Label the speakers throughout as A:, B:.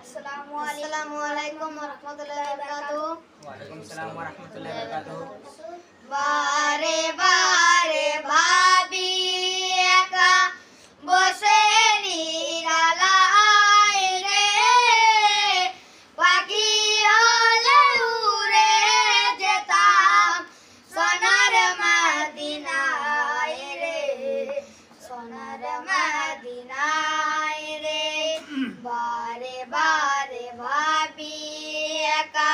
A: Assalamualaikum warahmatullahi wabarakatuh.
B: Waalaikumsalam warahmatullahi wabarakatuh.
A: বারে বারে ভাবি একা বসে নিরালায় রে, পাখি হলে উড়ে যেতাম সোনার মদিনায় রে, সোনার মদিনায় রে। বারে বারে ভাবি একা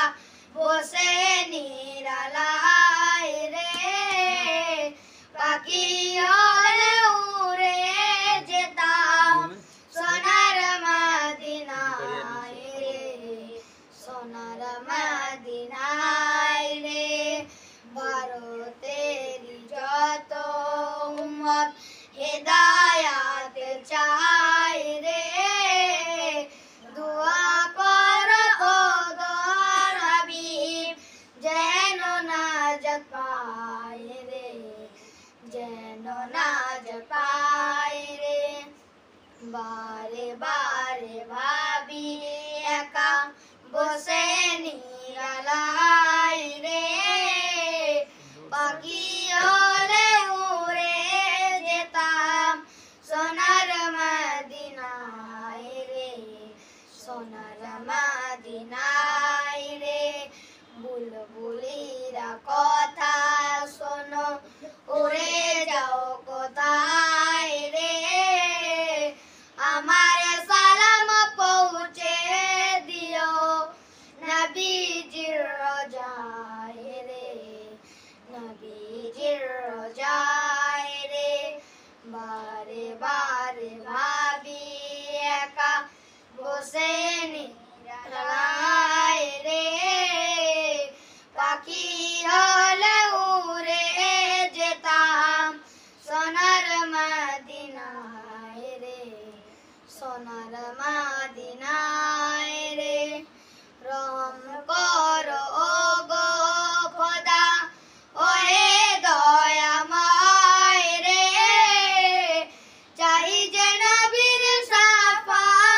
A: বসে নিরালায় রে, পাখি হলে উড়ে যেতাম সোনার মদিনায় রে, সোনার মদিনায় রে। ভারতের যত উম্মত হেদায়াত চায় রে, দোয়া করো খোদার হাবিব যেন নাজাত পায় রে, যেন নাজাত পায় রে। বারে বারে ভাবি একা বসে নিরালায় রে, পাখি হলে উড়ে যেতাম সোনার মদিনায় রে, সোনার মদিনায় রে। বুলবুলিরা কথা শোনো উড়ে যাও কোথায় রে, আমার সালাম পৌঁছে দিও নবীজির রোজায় রে, নবীজির রোজায় রে। বারে বারে ভাবি একা বসে নিরালায় রে, পাখি হলে উড়ে যেতাম সোনার মদিনায় রে, সোনার মদিনায় রে। রহম করো গো খোদা ওহে দয়াময় রে, চাই যে নবীর শাফায়াত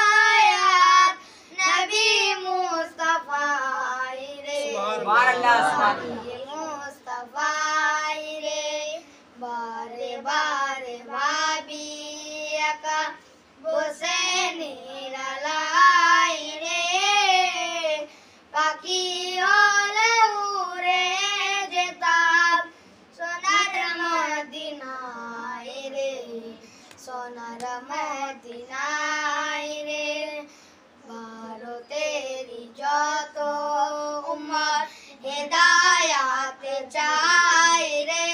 A: নবী মুস্তাফায় রে, নবী মুস্তাফায় রে। বারে বারে ভাবি একা বসে নিরালায় রে, পাখি হলে উড়ে যেতাম সোনার মদিনায় রে, সোনার মদিনায় রে। ভারতের যত উম্মত হেদায়াত চায় রে,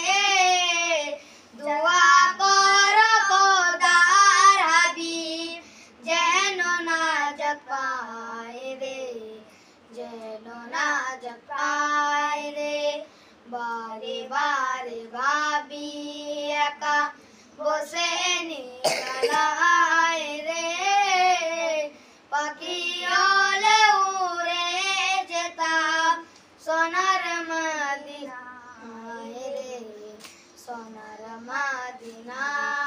A: দোয়া করো খোদার হাবিব যেন নাজাত পায় রে, যেন নাজাত পায় রে। বারে বারে ভাবি একা বসে নিরালায় রে, পাখি হলে উড়ে যেতাম সোনার মদিনায় রে, সোনার মদিনায়।